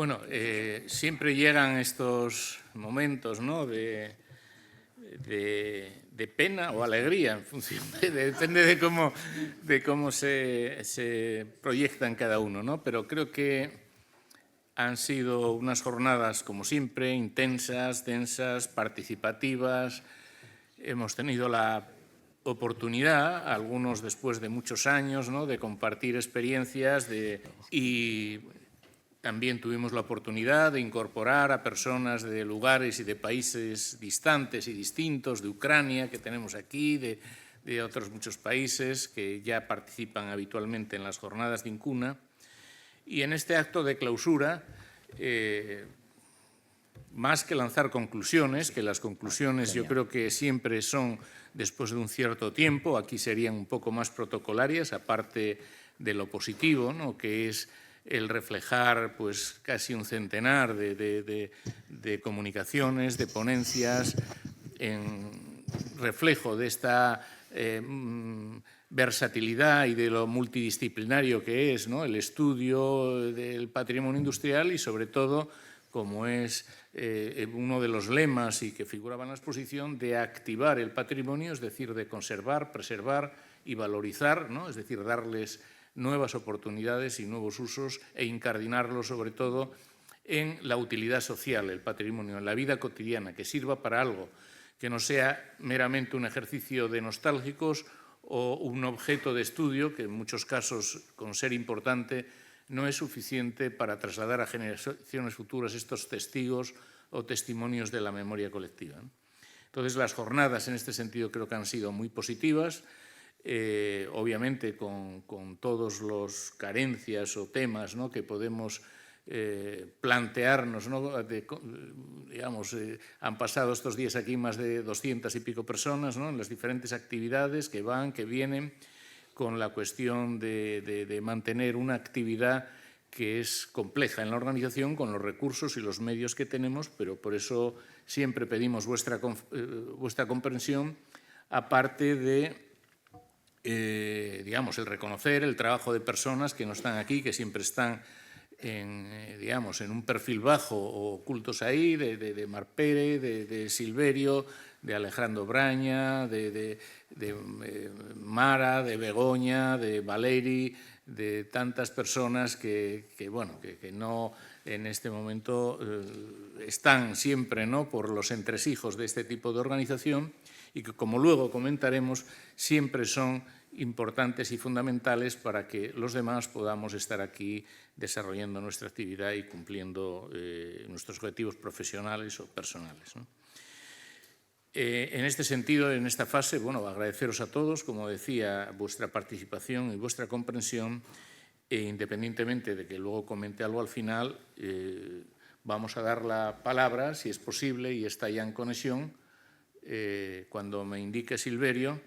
Bueno, siempre llegan estos momentos, ¿no?, de pena o alegría, en función depende de cómo se proyecta en cada uno, ¿no? Pero creo que han sido unas jornadas, como siempre, intensas, densas, participativas. Hemos tenido la oportunidad, algunos después de muchos años, ¿no?, de compartir experiencias y también tuvimos la oportunidad de incorporar a personas de lugares y de países distantes y distintos, de Ucrania, que tenemos aquí, de otros muchos países que ya participan habitualmente en las jornadas de Incuna. Y en este acto de clausura, más que lanzar conclusiones, que las conclusiones yo creo que siempre son después de un cierto tiempo, aquí serían un poco más protocolarias, aparte de lo positivo, ¿no?, que es el reflejar pues casi un centenar de comunicaciones, de ponencias, en reflejo de esta versatilidad y de lo multidisciplinario que es, ¿no?, el estudio del patrimonio industrial y, sobre todo, como es uno de los lemas y que figuraba en la exposición, de activar el patrimonio, es decir, de conservar, preservar y valorizar, ¿no?, es decir, darles nuevas oportunidades y nuevos usos e incardinarlo, sobre todo, en la utilidad social, el patrimonio, en la vida cotidiana, que sirva para algo, que no sea meramente un ejercicio de nostálgicos o un objeto de estudio, que en muchos casos, con ser importante, no es suficiente para trasladar a generaciones futuras estos testigos o testimonios de la memoria colectiva. Entonces, las jornadas en este sentido creo que han sido muy positivas, obviamente con todos los carencias o temas, ¿no?, que podemos plantearnos, ¿no?, digamos, han pasado estos días aquí más de 200 y pico personas, ¿no?, en las diferentes actividades que van, que vienen, con la cuestión de mantener una actividad que es compleja en la organización con los recursos y los medios que tenemos, pero por eso siempre pedimos vuestra comprensión, aparte de, digamos, el reconocer el trabajo de personas que no están aquí, que siempre están digamos, en un perfil bajo o ocultos ahí, de Mar Pérez, de Silverio, de Alejandro Braña, de Mara, de Begoña, de Valeri, de tantas personas que no en este momento están siempre, ¿no?, por los entresijos de este tipo de organización y que, como luego comentaremos, siempre son importantes y fundamentales para que los demás podamos estar aquí desarrollando nuestra actividad y cumpliendo nuestros objetivos profesionales o personales, ¿no? En este sentido, en esta fase, bueno, agradeceros a todos, como decía, vuestra participación y vuestra comprensión, e independientemente de que luego comente algo al final, vamos a dar la palabra, si es posible, y está ya en conexión, cuando me indique Silverio,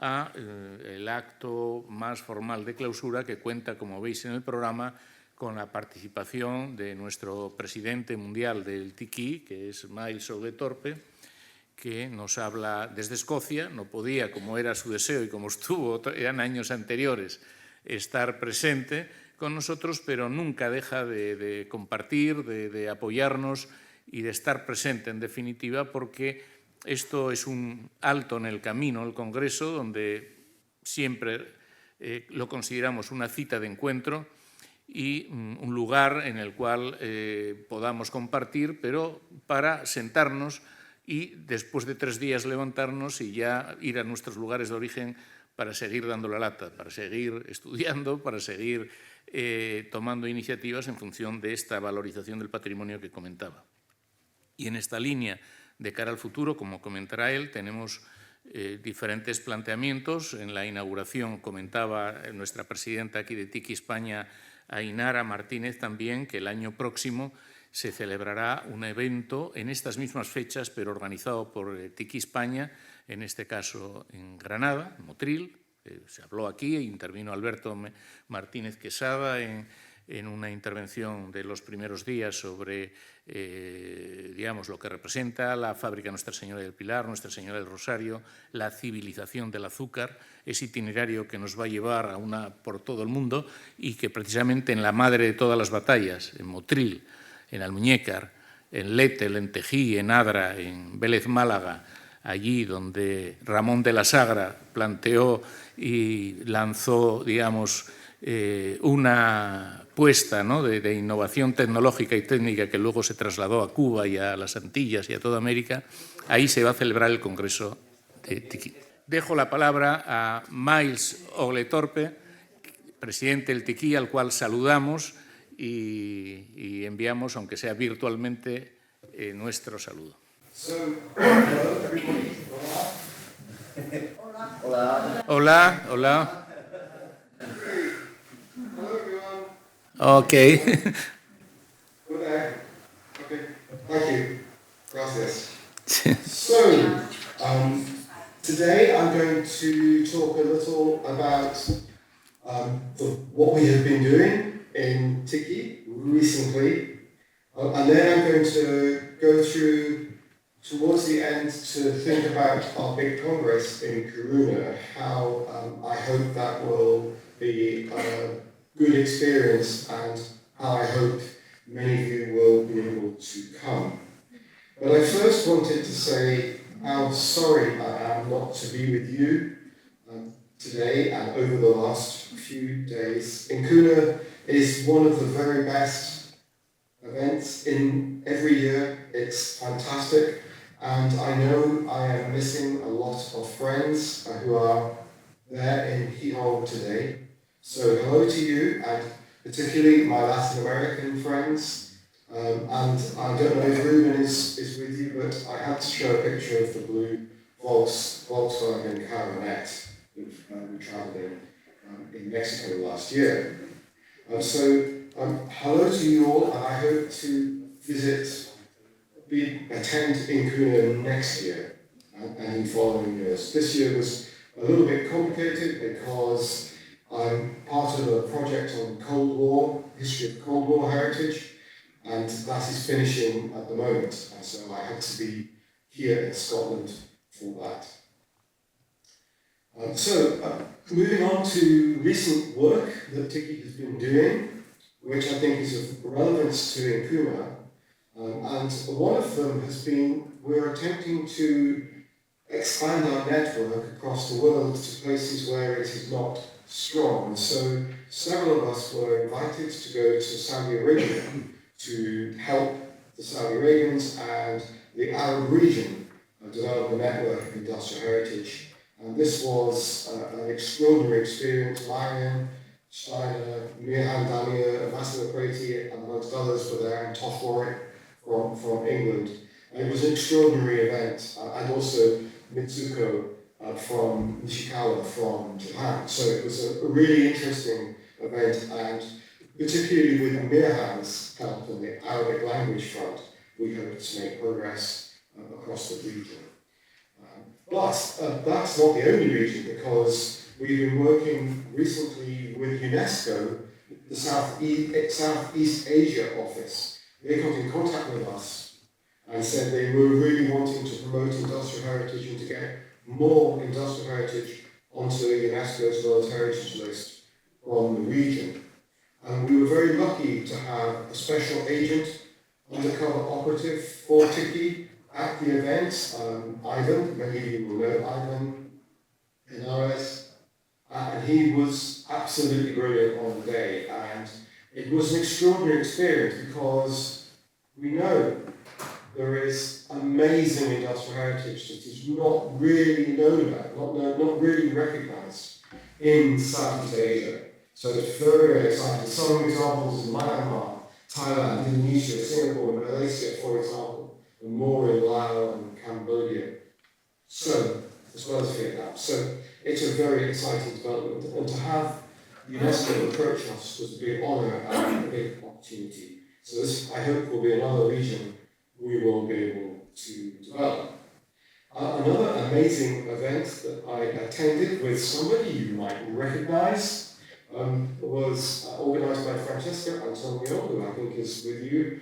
el acto más formal de clausura que cuenta, como veis en el programa, con la participación de nuestro presidente mundial del TICI, que es Miles Ogle-Torpe, que nos habla desde Escocia. No podía, como era su deseo y como estuvo en años anteriores, estar presente con nosotros, pero nunca deja de compartir, de apoyarnos y de estar presente, en definitiva, porque esto es un alto en el camino, el Congreso, donde siempre lo consideramos una cita de encuentro y un lugar en el cual podamos compartir, pero para sentarnos y después de 3 días levantarnos y ya ir a nuestros lugares de origen para seguir dando la lata, para seguir estudiando, para seguir tomando iniciativas en función de esta valorización del patrimonio que comentaba. Y en esta línea, de cara al futuro, como comentará él, tenemos diferentes planteamientos. En la inauguración comentaba nuestra presidenta aquí de TICI España, Ainara Martínez, también, que el año próximo se celebrará un evento en estas mismas fechas, pero organizado por TICI España, en este caso en Granada, en Motril. Se habló aquí, intervino Alberto Martínez Quesada en una intervención de los primeros días sobre, digamos, lo que representa la fábrica Nuestra Señora del Pilar, Nuestra Señora del Rosario, la civilización del azúcar, ese itinerario que nos va a llevar por todo el mundo y que precisamente en la madre de todas las batallas, en Motril, en Almuñécar, en Letel, en Tejí, en Adra, en Vélez Málaga, allí donde Ramón de la Sagra planteó y lanzó, digamos, una puesta, ¿no?, de innovación tecnológica y técnica que luego se trasladó a Cuba y a las Antillas y a toda América, ahí se va a celebrar el Congreso de Tiquí. Dejo la palabra a Miles Ogletorpe, presidente del Tiquí, al cual saludamos y enviamos, aunque sea virtualmente, nuestro saludo. Hello, everybody. Hola. Hola, hola. Hello, everyone. Okay. Okay. Thank you. Gracias. So, today I'm going to talk a little about what we have been doing in Tiki recently, and then I'm going to go through towards the end to think about our big congress in Kiruna, how I hope that will be a good experience and how I hope many of you will be able to come. But I first wanted to say how sorry I am not to be with you today and over the last few days. Incuna is one of the very best events in every year. It's fantastic. And I know I am missing a lot of friends who are there in Hihong today. So hello to you, and particularly my Latin American friends. And I don't know if Ruben is with you, but I had to show a picture of the blue Volkswagen Caranet that we travelled in Mexico last year. Hello to you all, and I hope to attend Incuna next year and in following years. This year was a little bit complicated because I'm part of a project on Cold War, history of Cold War heritage, and that is finishing at the moment. And so I had to be here in Scotland for that. Moving on to recent work that Tiki has been doing, which I think is of relevance to Incuna. And one of them has been, we're attempting to expand our network across the world to places where it is not strong. So several of us were invited to go to Saudi Arabia to help the Saudi Arabians and the Arab region develop a network of industrial heritage. And this was an extraordinary experience. Marian Steiner, Mirhan Damir, Ambassador Preti, and amongst others were there, and Toff Warwick from England. And it was an extraordinary event, and also Mitsuko from Nishikawa from Japan. So it was a really interesting event, and particularly with Mirhan's help on the Arabic language front, we hope to make progress across the region. But that's not the only region, because we've been working recently with UNESCO, the Southeast Asia office. They got in contact with us and said they were really wanting to promote industrial heritage and to get more industrial heritage onto UNESCO's World Heritage List from the region. And we were very lucky to have a special agent, undercover operative for Tiki at the event, Ivan, many of you will know Ivan Henares, and he was absolutely brilliant on the day. And it was an extraordinary experience because we know there is amazing industrial heritage that is not really known about, not really recognised in Southeast Asia. So it's very, very exciting. Some examples in Myanmar, Thailand, Indonesia, Singapore, and Malaysia, for example, and more in Laos and Cambodia. So, as well as Vietnam. So it's a very exciting development, and to have UNESCO approach us was a big honour and a big opportunity. So this, I hope, will be another region we will be able to develop. Another amazing event that I attended with somebody you might recognise was organised by Francesca Antonio, who I think is with you,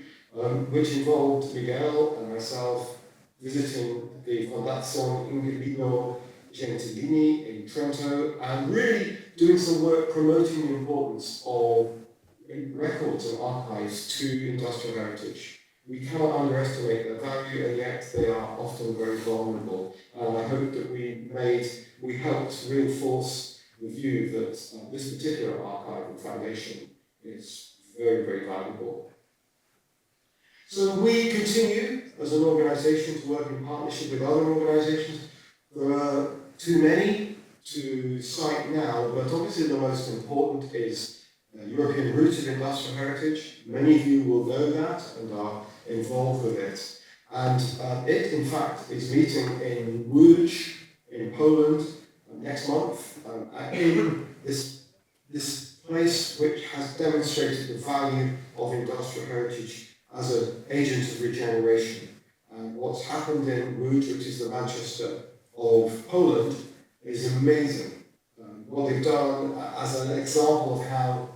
which involved Miguel and myself visiting the Fondazione Ingolino Gentilini in Trento and really doing some work promoting the importance of records and archives to industrial heritage. We cannot underestimate their value, and yet they are often very vulnerable. And I hope that we helped reinforce the view that this particular archive and foundation is very, very valuable. So we continue as an organisation to work in partnership with other organisations. There are too many to cite now, but obviously the most important is European Roots of Industrial Heritage. Many of you will know that and are involved with it. And it, in fact, is meeting in Łódź, in Poland, next month, in this place which has demonstrated the value of industrial heritage as an agent of regeneration. And what's happened in Łódź, which is the Manchester of Poland, is amazing. What they've done as an example of how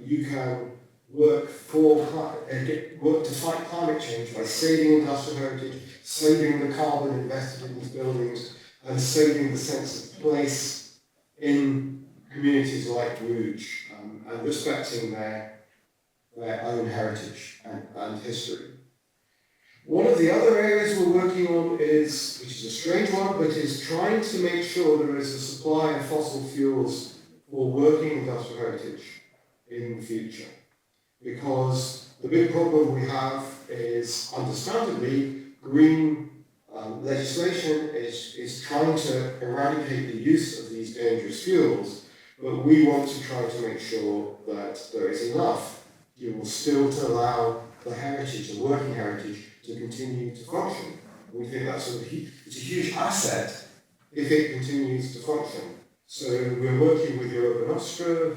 you can work to fight climate change by saving industrial heritage, saving the carbon invested in these buildings, and saving the sense of place in communities like Łódź, and respecting their own heritage and history. One of the other areas we're working on is, which is a strange one, but is trying to make sure there is a supply of fossil fuels for working industrial heritage in the future. Because the big problem we have is, understandably, green legislation is trying to eradicate the use of these dangerous fuels, but we want to try to make sure that there is enough fuel still to allow the heritage, the working heritage, to continue to function. We think it's a huge asset if it continues to function. So we're working with Europa Nostra,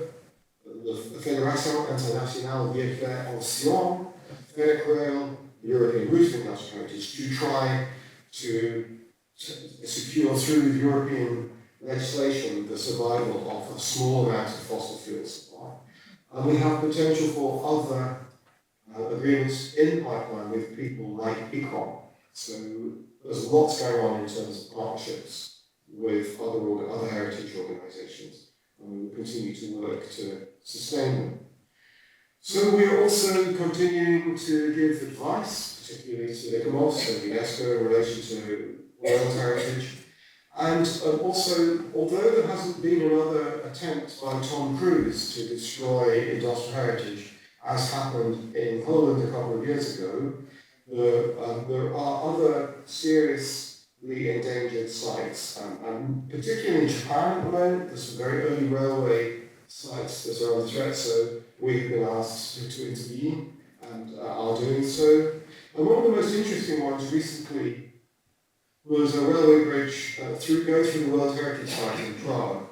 the Fédération Internationale Vieille Ancienne, FEDECRAIL, the European Roots of Industrial Heritage, to try to secure through the European legislation the survival of a small amount of fossil fuel supply. And we have potential for other agreements in the pipeline with people like ICOM. So there's lots going on in terms of partnerships with other heritage organisations, and we will continue to work to sustain them. So we are also continuing to give advice, particularly to ICOMOS and UNESCO in relation to world heritage. And also, although there hasn't been another attempt by Tom Cruise to destroy industrial heritage, as happened in Poland a couple of years ago, there are other seriously endangered sites, and particularly in Japan at the moment, there's some very early railway sites that are under threat, so we have been asked to intervene and are doing so. And one of the most interesting ones recently was a railway bridge going through the World Heritage Site in Prague,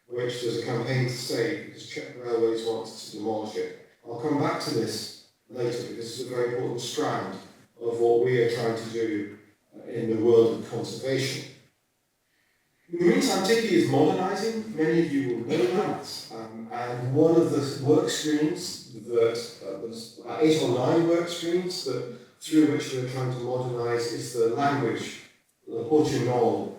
which there's a campaign to save because Czech Railways wants to demolish it. I'll come back to this later because this is a very important strand of what we are trying to do in the world of conservation. In the meantime, Tiki is modernising. Many of you will know that. And one of the work streams that there's 8 or 9 work streams through which we're trying to modernise is the language, the Portuñol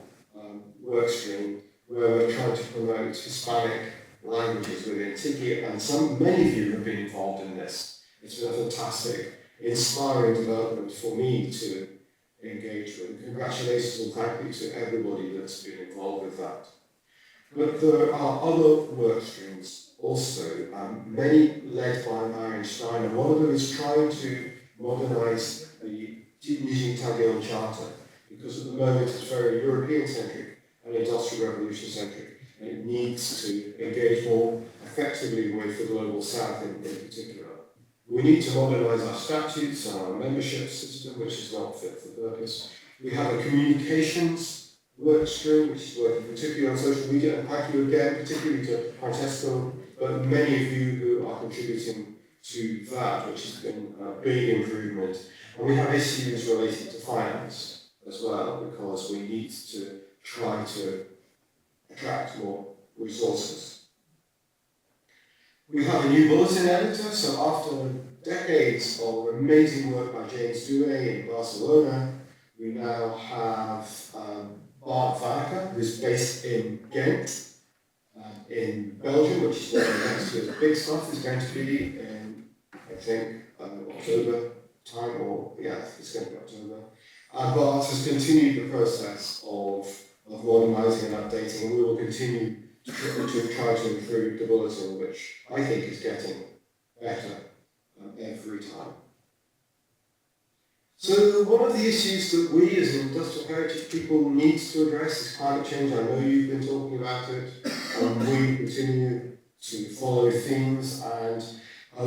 work stream, where we're trying to promote Hispanic languages within Tiki, and many of you have been involved in this. It's been a fantastic, inspiring development for me to engage with. Congratulations and thank you to everybody that's been involved with that. But there are other work streams also, many led by Marion Steiner. One of them is trying to modernise the Nizhny Tagil Charter, because at the moment it's very European-centric and Industrial Revolution-centric. And it needs to engage more effectively with the Global South in particular. We need to modernise our statutes and our membership system, which is not fit for purpose. We have a communications work stream, which is working particularly on social media, and thank you again, particularly to Francesco, but many of you who are contributing to that, which has been a big improvement. And we have issues related to finance as well, because we need to try to attract more resources. We have a new bulletin editor, so after decades of amazing work by James Douay in Barcelona, we now have Bart Vanneker, who's based in Ghent, in Belgium, which is where the next year's big stuff is going to be in I think, October time, or yeah, it's going to be October. But has continued the process of modernising and updating, and we will continue to try to improve the bulletin, which I think is getting better every time. So one of the issues that we as industrial heritage people need to address is climate change. I know you've been talking about it, and we continue to follow themes, and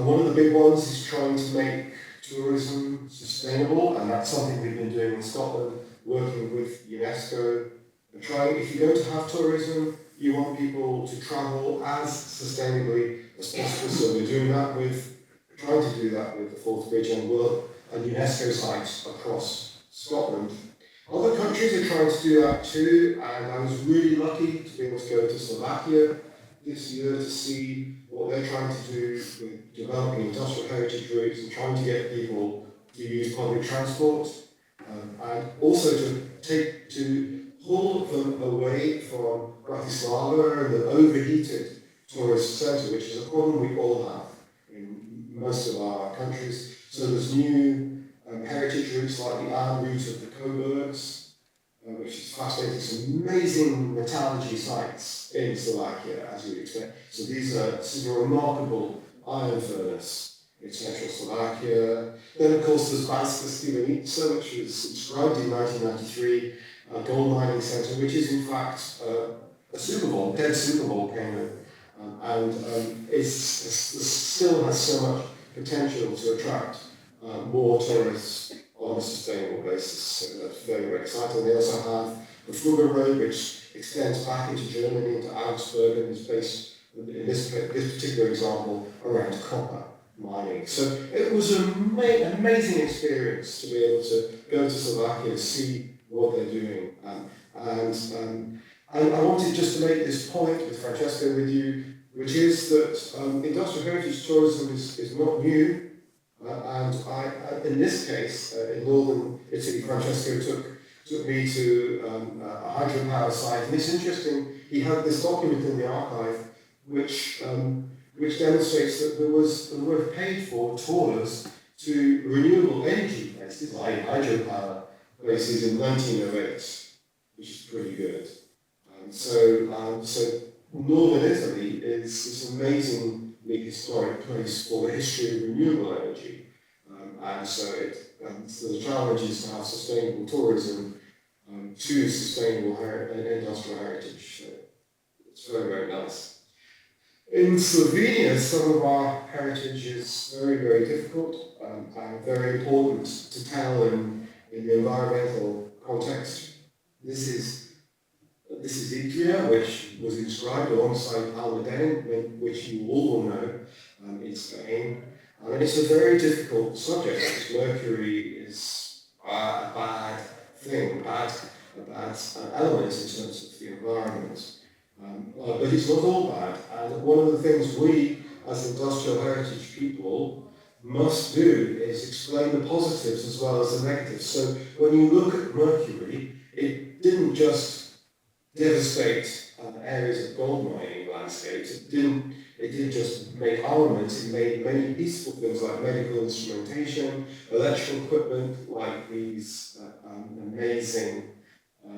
one of the big ones is trying to make tourism sustainable, and that's something we've been doing in Scotland, working with UNESCO. If you're going to have tourism, you want people to travel as sustainably as possible, so we're trying to do that with the Forth Bridge and UNESCO sites across Scotland. Other countries are trying to do that too, and I was really lucky to be able to go to Slovakia this year to see what they're trying to do with developing industrial heritage routes and trying to get people to use public transport, and also to pull them away from Bratislava and the overheated tourist centre, which is a problem we all have in most of our countries. So there's new heritage routes like the Arm route of the Coburgs, which is fascinating. Some amazing metallurgy sites in Slovakia, as you'd expect. So this is a remarkable iron furnace in central Slovakia. Then, of course, there's Banska Styľenica, which was inscribed in 1993, a gold mining centre, which is in fact a Super Bowl, dead Super volcano, and it still has so much potential to attract more tourists on a sustainable basis. So that's very, very exciting. They also have the Fugger Road, which extends back into Germany, into Augsburg, and is based, in this particular example, around copper mining. So it was an amazing experience to be able to go to Slovakia to see what they're doing. And I wanted just to make this point with Francesco with you, which is that industrial heritage tourism is not new. And in this case, in northern Italy, Francesco took me to a hydropower site. And it's interesting, he had this document in the archive which demonstrates that there were paid for tours to renewable energy places like hydropower places in 1908, which is pretty good. So northern Italy is this amazingly historic place for the history of renewable energy. So the challenge is to have sustainable tourism to sustainable industrial heritage. So it's very, very nice. In Slovenia, some of our heritage is very, very difficult and very important to tell in the environmental context. This is Idrija, which was inscribed alongside Almudena, which you all will know in Spain. And it's a very difficult subject because mercury is a bad thing, a bad element in terms of the environment. But it's not all bad. And one of the things we, as industrial heritage people, must do is explain the positives as well as the negatives. So when you look at mercury, it didn't just devastate areas of gold mining landscapes. It didn't just make armaments, it made many useful things like medical instrumentation, electrical equipment like these amazing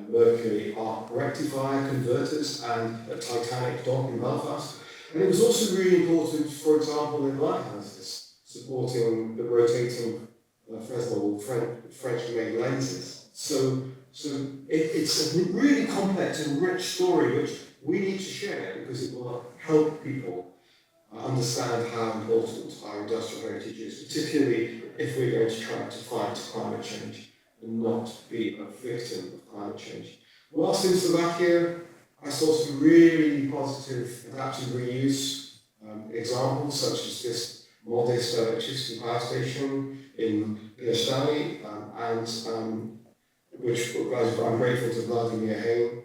mercury arc rectifier converters and a Titanic dock in Belfast. And it was also really important, for example, in lighthouses, supporting the rotating Fresnel French-made lenses. So it's a really complex and rich story which we need to share because it will help people understand how important our industrial heritage is, particularly if we're going to try to fight climate change and not be a victim of climate change. Whilst in Slovakia, I saw some really positive adaptive reuse examples, such as this modest electricity power station in Piešťany, which I'm grateful to Vladimir Hain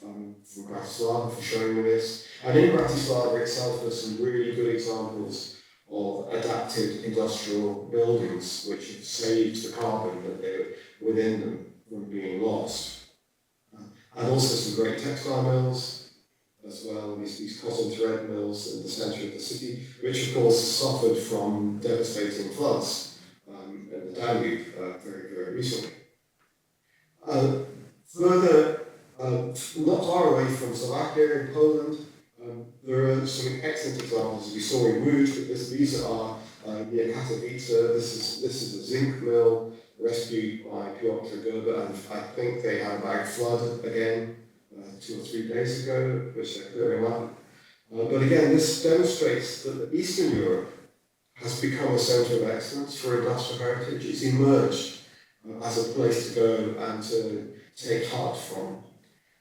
from Bratislava for showing me this. And in Bratislava itself, there's some really good examples of adapted industrial buildings which have saved the carbon that they within them from being lost. And also some great textile mills, as well, these cotton thread mills in the centre of the city, which of course suffered from devastating floods in the Danube very, very recently. Further, not far away from Slovakia in Poland, there are some excellent examples. We saw in Łódź, but these are near Katowice. This is a zinc mill rescued by Piotr Gerber, and I think they had a bad flood again 2 or 3 days ago, which they're clearing up. But again, this demonstrates that Eastern Europe has become a centre of excellence for industrial heritage. It's emerged as a place to go and to take heart from.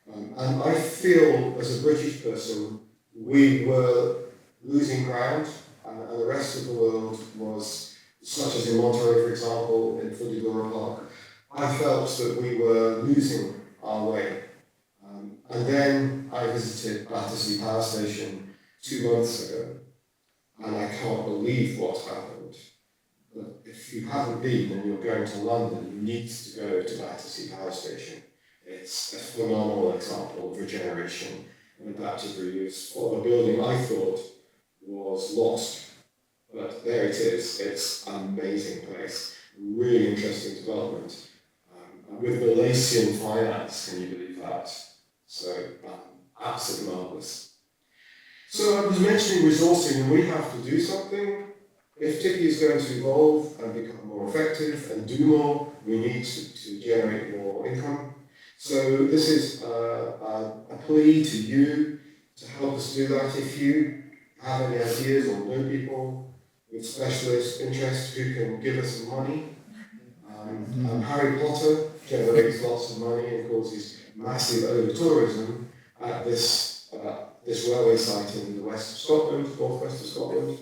And I feel, as a British person, we were losing ground, and the rest of the world was, such as in Monterey, for example, in Fundidora Park, I felt that we were losing our way. And then I visited Battersea Power Station 2 months ago, and I can't believe what happened. But if you haven't been and you're going to London, you need to go to Battersea Power Station. It's a phenomenal example of regeneration and adaptive reuse of a building I thought was lost. But there it is. It's an amazing place. Really interesting development. With Malaysian finance, can you believe that? So, absolutely marvellous. So I was mentioning resourcing, and we have to do something. If Tiki is going to evolve and become more effective and do more, we need to generate more income. So this is a plea to you to help us do that. If you have any ideas or know people with specialist interests who can give us some money. Harry Potter generates lots of money and causes massive over-tourism at this railway site in the west of Scotland, northwest of Scotland.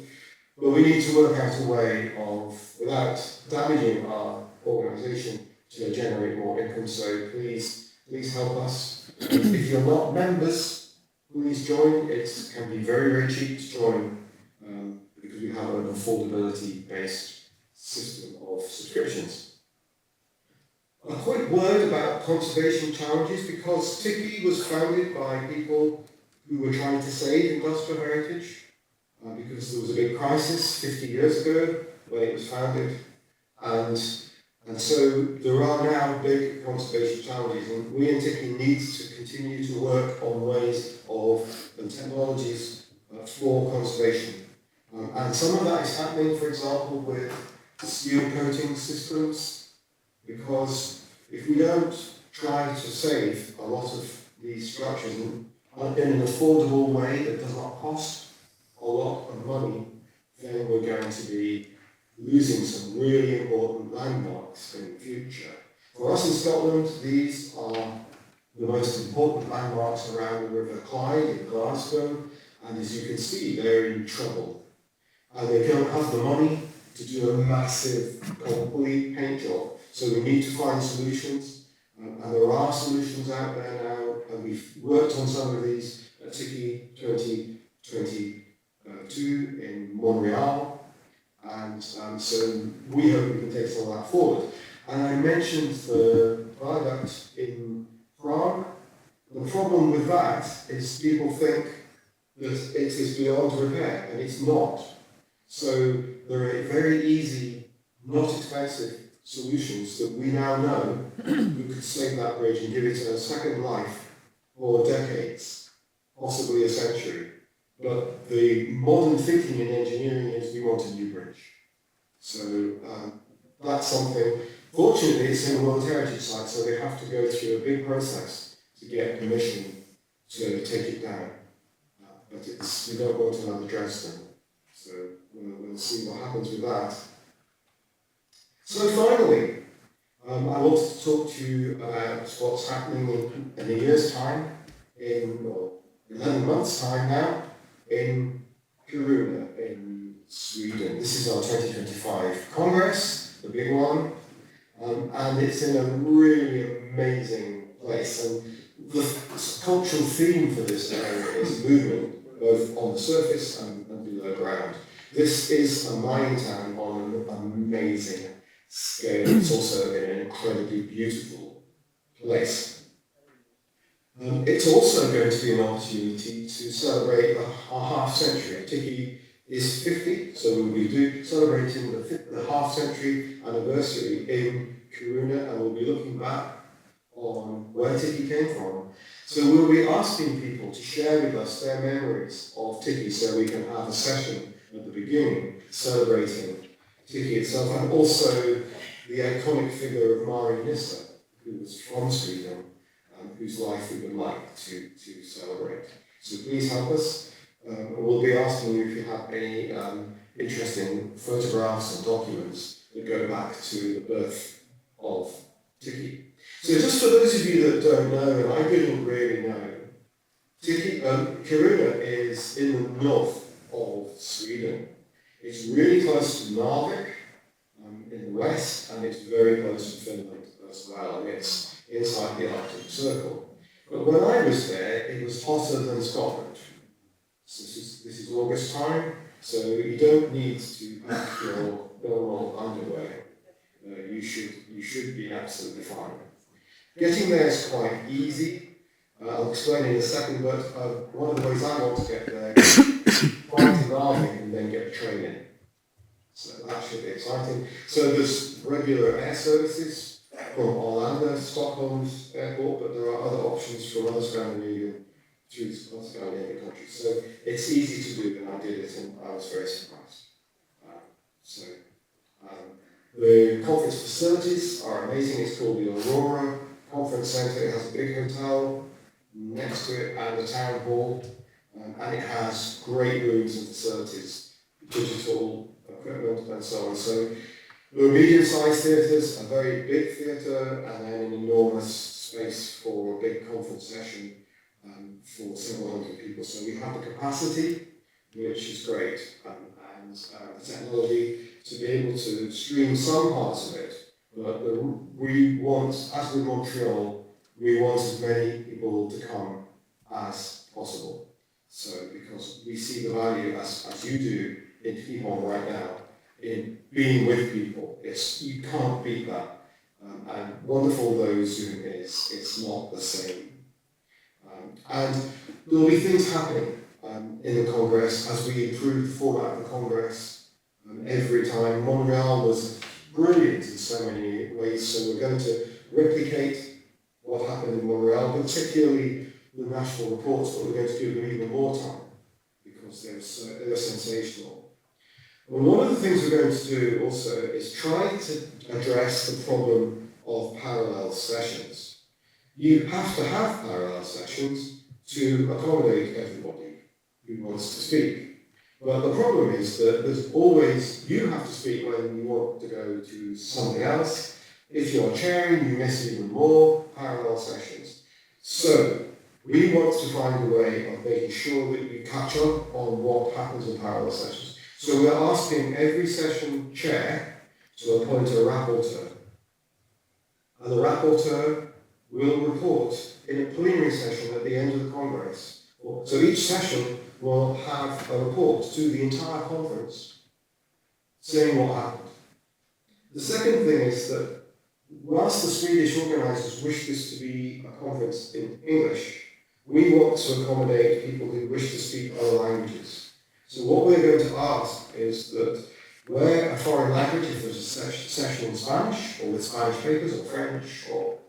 But we need to work out a way of, without damaging our organisation, to generate more income. So please help us. If you're not members, please join. It can be very, very cheap to join because we have an affordability-based system of subscriptions. A quick word about conservation challenges, because Tiki was founded by people who were trying to save industrial heritage, because there was a big crisis 50 years ago when it was founded, and so there are now big conservation challenges, and we in Tiki need to continue to work on ways and technologies for conservation. And some of that is happening, for example, with steel coating systems, because if we don't try to save a lot of these structures in an affordable way that does not cost a lot of money, then we're going to be losing some really important landmarks in the future. For us in Scotland, these are the most important landmarks around the River Clyde in Glasgow, and as you can see, they're in trouble. And they don't have the money to do a massive, complete paint job. So we need to find solutions, and there are solutions out there now, and we've worked on some of these at Tiki 2022 in Montreal, and so we hope we can take some of that forward. And I mentioned the viaduct in Prague. The problem with that is people think that it is beyond repair, and it's not. So there are very easy, not expensive solutions that we now know we could save that bridge and give it a second life for decades, possibly a century. But the modern thinking in engineering is we want a new bridge. So that's something. Fortunately, it's in a World Heritage Site, so they have to go through a big process to get permission to take it down. But we don't want another Dresden. So we'll see what happens with that. So finally, I wanted to talk to you about what's happening in a year's time, in 11 months' time now, in Kiruna, in Sweden. This is our 2025 Congress, the big one, and it's in a really amazing place. And the cultural theme for this area is movement, both on the surface and below ground. This is a mining town on an amazing scale. It's also in an incredibly beautiful place. It's also going to be an opportunity to celebrate our half century. Tiki is 50, so we'll be celebrating the half century anniversary in Kiruna, and we'll be looking back on where Tiki came from. So we'll be asking people to share with us their memories of Tiki, so we can have a session at the beginning celebrating Tiki itself, and also the iconic figure of Mari Nissa, who was from Sweden, whose life we would like to celebrate. So please help us. We'll be asking you if you have any interesting photographs and documents that go back to the birth of Tiki. So just for those of you that don't know, and I didn't really know, Tiki, Kiruna is in the north of Sweden. It's really close to Narvik in the west, and it's very close to Finland as well, and it's inside the Arctic Circle. But when I was there, it was hotter than Scotland. So this is August time, so you don't need to pack your normal underwear. You should be absolutely fine. Getting there is quite easy. I'll explain in a second, but one of the ways I want to get there is fly to Narvik and then get a train in. So that should be exciting. So there's regular air services from Arlanda, Stockholm's airport, but there are other options from other Scandinavian countries. So it's easy to do, and I did it, and I was very surprised. The conference facilities are amazing. It's called the Aurora Conference Centre. It has a big hotel next to it and a town hall, and it has great rooms and facilities, digital equipment and so on. So there are medium-sized theatres, a very big theatre, and then an enormous space for a big conference session for several hundred people. So we have the capacity, which is great, and the technology to be able to stream some parts of it. But we want, as with Montreal, we want as many people to come as possible. So because we see the value, as you do in Himon right now, in being with people. You can't beat that. And wonderful though Zoom is, it's not the same. And there'll be things happening in the Congress as we improve the format of the Congress every time. Montreal was brilliant in so many ways, so we're going to replicate what happened in Montreal, particularly the national reports, but we're going to give them even more time because they're sensational. Well, one of the things we're going to do also is try to address the problem of parallel sessions. You have to have parallel sessions to accommodate everybody who wants to speak. But the problem is that there's always, you have to speak when you want to go to something else. If you're chairing, you miss even more parallel sessions. So we want to find a way of making sure that you catch up on what happens in parallel sessions. So we're asking every session chair to appoint a rapporteur. And the rapporteur will report in a plenary session at the end of the Congress. So each session will have a report to the entire conference saying what happened. The second thing is that whilst the Swedish organisers wish this to be a conference in English, we want to accommodate people who wish to speak other languages. So what we're going to ask is that where a foreign language, if there's a session in Spanish, or with Spanish papers, or French, or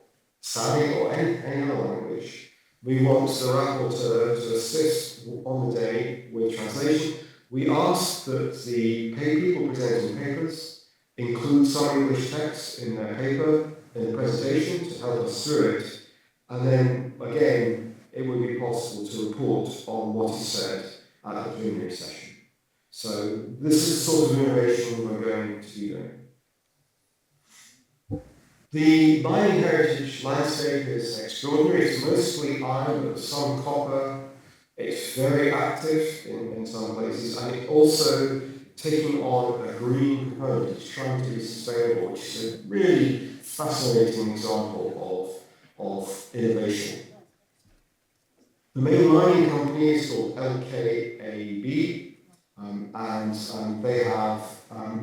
Sami, or any other language, we want the rapporteur to assist on the day with translation. We ask that the people presenting papers include some English text in their paper, in the presentation, to help us through it. And then, again, it would be possible to report on what is said at the plenary session. So this is the sort of innovation we're going to be doing. The mining heritage landscape is extraordinary. It's mostly iron, but some copper. It's very active in some places, and it's also taking on a green component. It's trying to be sustainable, which is a really fascinating example of innovation. The main mining company is called LKAB, and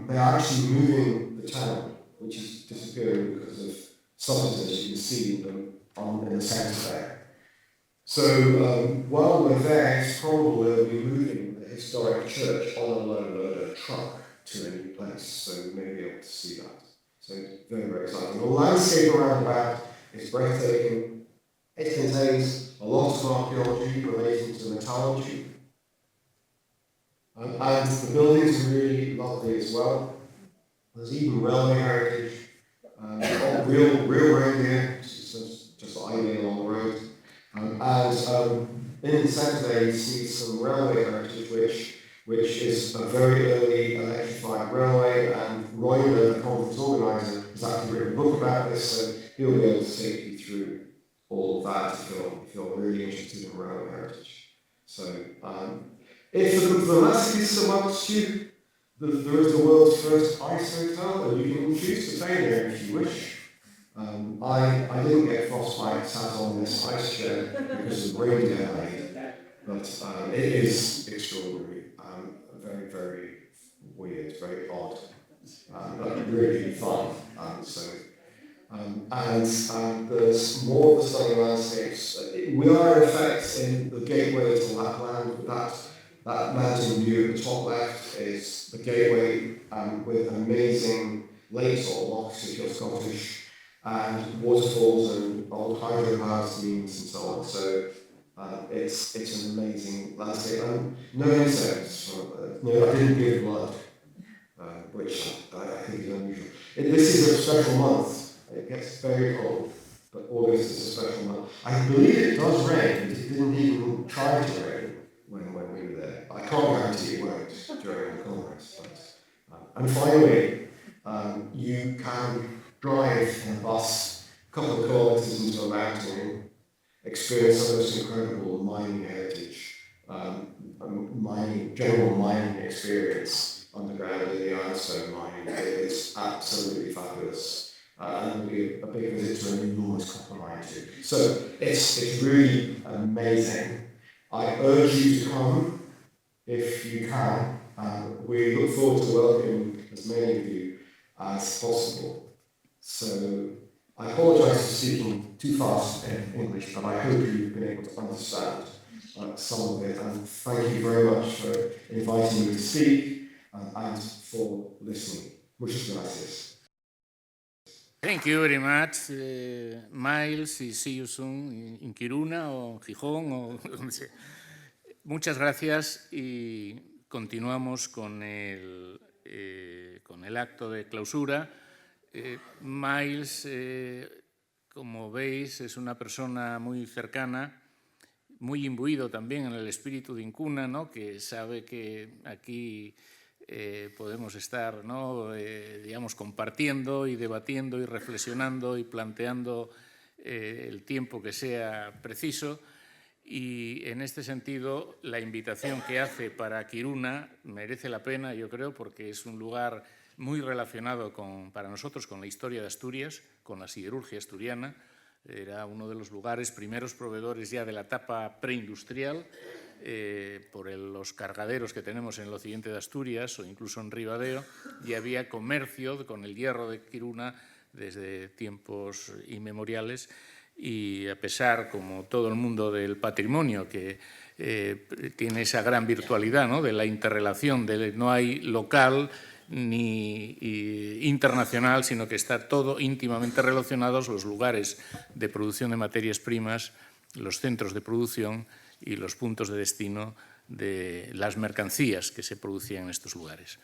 they're actually moving the town, which is disappearing because of substances you can see them in the centre there. So while we're there, it's probable they'll be moving the historic church on a loader truck to a new place, so we may be able to see that. So it's very, very exciting. The landscape around about is breathtaking. It contains a lot of archaeology relating to metallurgy. And the buildings are really lovely as well. There's even railway heritage, real reindeer, just idling along the road. In the centre there you see some railway heritage, which is a very early electrified railway, and Roy, the conference organiser, has actually written a book about this, so he'll be able to take you through all of that if you're really interested in railway heritage. So, if the masochists amongst you, there is the world's first ice hotel, and you can choose to stay there if you wish. I didn't get frostbite sat on this ice chair because of the reindeer I ate, but it is extraordinary, very, very weird, very odd, but really fun. And there's more of the stunning landscapes. We are in effect in the gateway to Lapland, with that mountain view at the top left is the gateway with amazing lakes or lochs if you're Scottish, and waterfalls and old hydropower schemes and so on. So it's an amazing landscape. And no insects. I didn't give blood, which I think is unusual. This is a special month. It gets very cold, but August is a special month. I believe it does rain, but it didn't even try to rain when we were there. I can't guarantee it won't during the Congress. And finally, you can drive in a bus a couple of kilometres into a mountain, experience some of this incredible mining heritage, general mining experience underground in the ironstone mining. It's absolutely fabulous. And it'll be a big visit to an enormous copper mine too. So it's really amazing. I urge you to come if you can. We look forward to welcoming as many of you as possible. So I apologise for speaking too fast in English, but I hope you've been able to understand some of it. And thank you very much for inviting me to speak and for listening. Muchas gracias. Thank you very much, Miles, y see you soon in Kiruna o Gijón o donde sea. Muchas gracias y continuamos con el acto de clausura. Miles, como veis, es una persona muy cercana, muy imbuido también en el espíritu de Incuna, ¿no? Que sabe que aquí podemos estar, ¿no? Digamos, compartiendo y debatiendo y reflexionando y planteando el tiempo que sea preciso. Y en este sentido, la invitación que hace para Kiruna merece la pena, yo creo, porque es un lugar muy relacionado para nosotros con la historia de Asturias, con la siderurgia asturiana. Era uno de los lugares primeros proveedores ya de la etapa preindustrial, por los cargaderos que tenemos en el occidente de Asturias o incluso en Ribadeo, y había comercio con el hierro de Kiruna desde tiempos inmemoriales. Y a pesar, como todo el mundo del patrimonio, que tiene esa gran virtualidad, ¿no? De la interrelación, no hay local ni internacional, sino que está todo íntimamente relacionados los lugares de producción de materias primas, los centros de producción y los puntos de destino de las mercancías que se producían en estos lugares.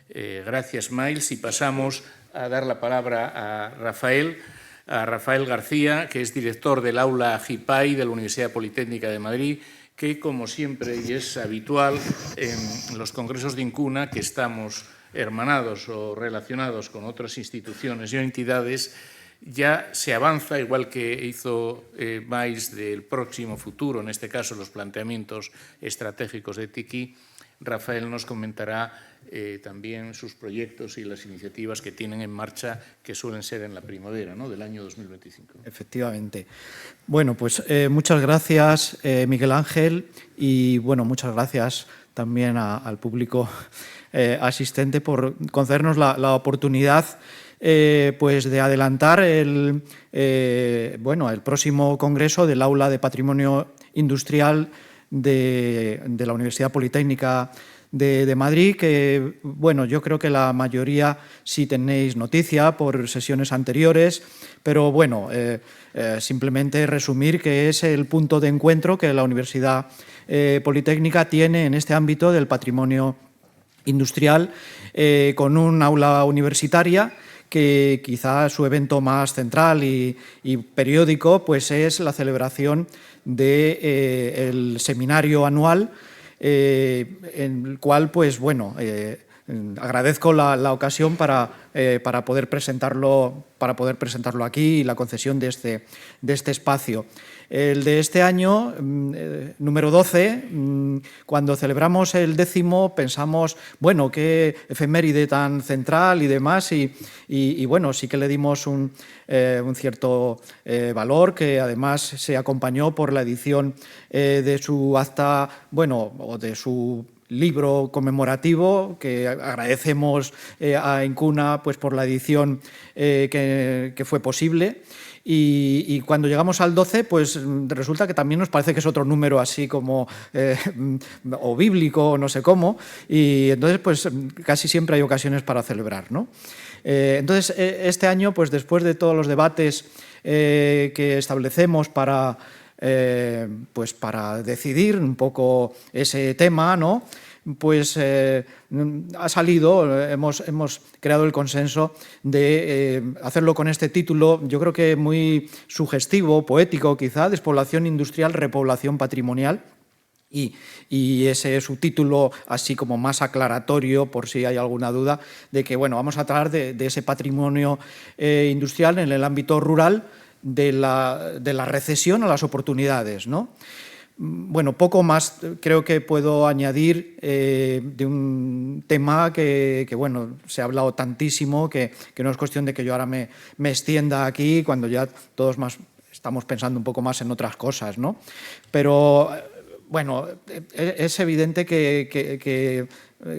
Gracias, Miles, y pasamos a dar la palabra a Rafael García, que es director del aula GIPAI de la Universidad Politécnica de Madrid, que, como siempre y es habitual en los congresos de Incuna, que estamos hermanados o relacionados con otras instituciones y entidades, ya se avanza, igual que hizo Miles, del próximo futuro, en este caso los planteamientos estratégicos de TICI. Rafael nos comentará también sus proyectos y las iniciativas que tienen en marcha, que suelen ser en la primavera, ¿no? Del año 2025. Efectivamente. Bueno, pues muchas gracias, Miguel Ángel, y bueno, muchas gracias también al público asistente por concedernos la oportunidad pues de adelantar el próximo congreso del Aula de Patrimonio Industrial de la Universidad Politécnica de Madrid, que, bueno, yo creo que la mayoría sí tenéis noticia por sesiones anteriores, pero bueno, simplemente resumir que es el punto de encuentro que la Universidad Politécnica tiene en este ámbito del patrimonio industrial, con un aula universitaria que quizá su evento más central y periódico pues es la celebración del seminario anual, en el cual, pues bueno, agradezco la ocasión para poder presentarlo aquí y la concesión de este espacio. El de este año, número 12, cuando celebramos el 10º, pensamos, bueno, qué efeméride tan central y demás, y bueno, sí que le dimos un cierto valor, que además se acompañó por la edición de su acta, bueno, o de su libro conmemorativo, que agradecemos a Incuna pues, por la edición que fue posible. Y cuando llegamos al 12, pues resulta que también nos parece que es otro número así como o bíblico o no sé cómo, y entonces pues casi siempre hay ocasiones para celebrar, ¿no? Entonces este año, pues después de todos los debates que establecemos para decidir un poco ese tema, ¿no? Pues ha salido, hemos creado el consenso de hacerlo con este título, yo creo que muy sugestivo, poético quizá, Despoblación industrial, repoblación patrimonial. Y ese subtítulo así como más aclaratorio, por si hay alguna duda, de que bueno, vamos a hablar de ese patrimonio industrial en el ámbito rural, de la recesión a las oportunidades, ¿no? Bueno, poco más creo que puedo añadir de un tema que bueno, se ha hablado tantísimo que no es cuestión de que yo ahora me extienda aquí cuando ya todos más estamos pensando un poco más en otras cosas, ¿no? Pero bueno, es evidente que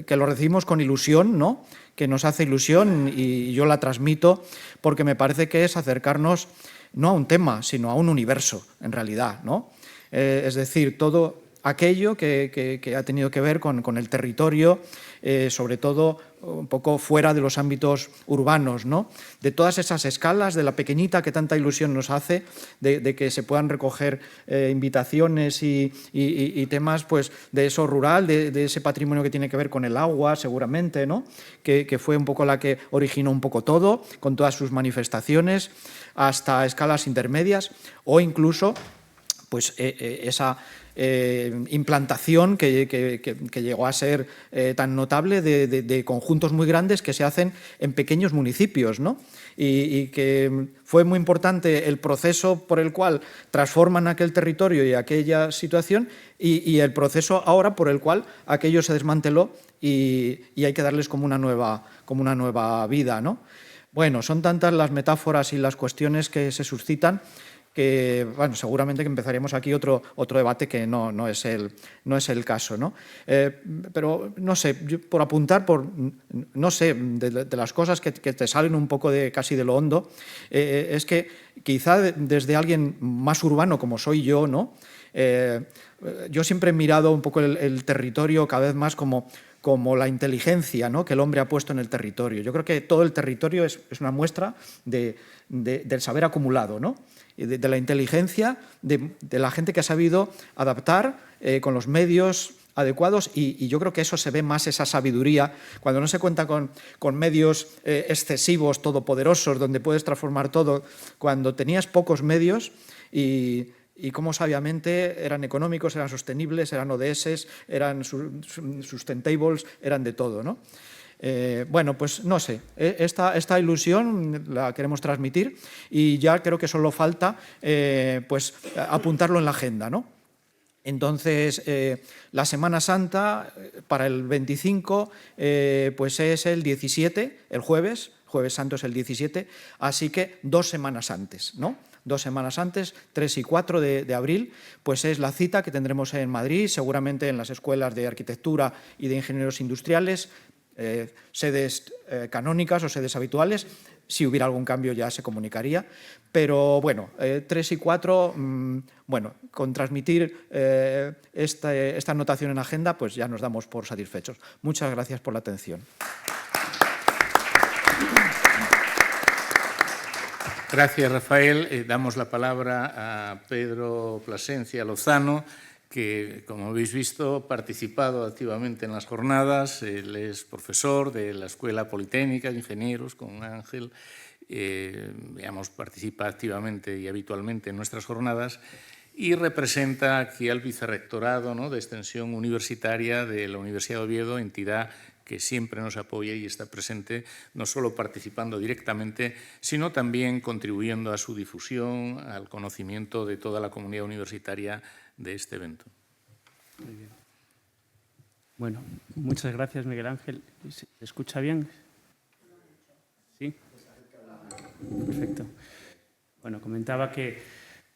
lo recibimos con ilusión, ¿no? Que nos hace ilusión y yo la transmito porque me parece que es acercarnos no a un tema, sino a un universo, en realidad, ¿no? Es decir, todo aquello que ha tenido que ver con el territorio, sobre todo un poco fuera de los ámbitos urbanos, ¿no? De todas esas escalas, de la pequeñita que tanta ilusión nos hace, de que se puedan recoger invitaciones y temas pues, de eso rural, de ese patrimonio que tiene que ver con el agua, seguramente, ¿no? Que fue un poco la que originó un poco todo, con todas sus manifestaciones, hasta escalas intermedias, o incluso pues esa implantación que llegó a ser tan notable de conjuntos muy grandes que se hacen en pequeños municipios, ¿no? Y que fue muy importante el proceso por el cual transforman aquel territorio y aquella situación y el proceso ahora por el cual aquello se desmanteló y hay que darles como una nueva vida, ¿no? Bueno, son tantas las metáforas y las cuestiones que se suscitan que, bueno, seguramente que empezaríamos aquí otro debate que no es el caso, ¿no? Pero, no sé, yo por apuntar, no sé, de las cosas que te salen un poco casi de lo hondo, es que quizá desde alguien más urbano como soy yo, ¿no? Yo siempre he mirado un poco el territorio cada vez más como la inteligencia, ¿no? Que el hombre ha puesto en el territorio. Yo creo que todo el territorio es una muestra del saber acumulado, ¿no? Y de la inteligencia de la gente que ha sabido adaptar con los medios adecuados y yo creo que eso se ve más, esa sabiduría, cuando no se cuenta con medios excesivos, todopoderosos, donde puedes transformar todo, cuando tenías pocos medios y cómo sabiamente eran económicos, eran sostenibles, eran ODS, eran sustentables, eran de todo, ¿no? Bueno, pues no sé, esta ilusión la queremos transmitir y ya creo que solo falta pues apuntarlo en la agenda, ¿no? Entonces, la Semana Santa para el 25 pues es el 17, el Jueves Santo es el 17, así que 2 semanas antes, ¿no? 2 semanas antes, 3 y 4 de abril, pues es la cita que tendremos en Madrid, seguramente en las escuelas de arquitectura y de ingenieros industriales, sedes canónicas o sedes habituales. Si hubiera algún cambio ya se comunicaría. Pero bueno, 3 y 4, bueno, con transmitir esta anotación en agenda, pues ya nos damos por satisfechos. Muchas gracias por la atención. Gracias, Rafael. Damos la palabra a Pedro Plasencia Lozano, que, como habéis visto, ha participado activamente en las jornadas. Él es profesor de la Escuela Politécnica de Ingenieros con Ángel. Participa activamente y habitualmente en nuestras jornadas y representa aquí al Vicerrectorado, ¿no?, de Extensión Universitaria de la Universidad de Oviedo, entidad que siempre nos apoya y está presente, no solo participando directamente, sino también contribuyendo a su difusión, al conocimiento de toda la comunidad universitaria de este evento. Muy bien. Bueno, muchas gracias, Miguel Ángel. ¿Se escucha bien? ¿Sí? Perfecto. Bueno, comentaba que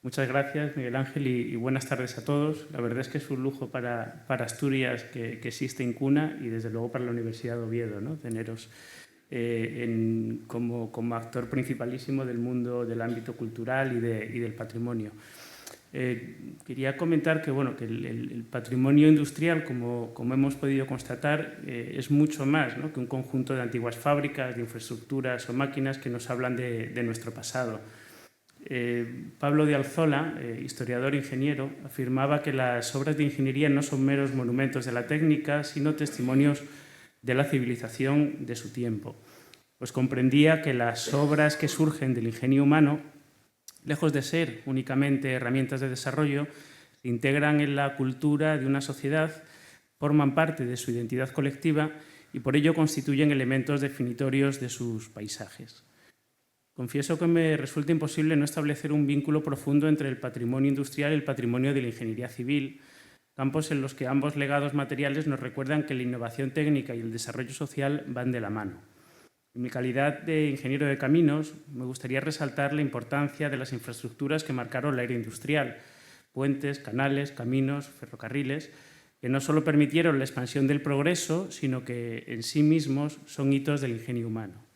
muchas gracias, Miguel Ángel, y buenas tardes a todos. La verdad es que es un lujo para Asturias que existe INCUNA y, desde luego, para la Universidad de Oviedo, ¿no?, teneros como actor principalísimo del mundo del ámbito cultural y del patrimonio. Quería comentar que, bueno, que el patrimonio industrial, como hemos podido constatar, es mucho más, ¿no?, que un conjunto de antiguas fábricas, de infraestructuras o máquinas que nos hablan de nuestro pasado. Pablo de Alzola, historiador e ingeniero, afirmaba que las obras de ingeniería no son meros monumentos de la técnica, sino testimonios de la civilización de su tiempo. Pues comprendía que las obras que surgen del ingenio humano, lejos de ser únicamente herramientas de desarrollo, se integran en la cultura de una sociedad, forman parte de su identidad colectiva y por ello constituyen elementos definitorios de sus paisajes. Confieso que me resulta imposible no establecer un vínculo profundo entre el patrimonio industrial y el patrimonio de la ingeniería civil, campos en los que ambos legados materiales nos recuerdan que la innovación técnica y el desarrollo social van de la mano. En mi calidad de ingeniero de caminos, me gustaría resaltar la importancia de las infraestructuras que marcaron la era industrial: puentes, canales, caminos, ferrocarriles, que no solo permitieron la expansión del progreso, sino que en sí mismos son hitos del ingenio humano.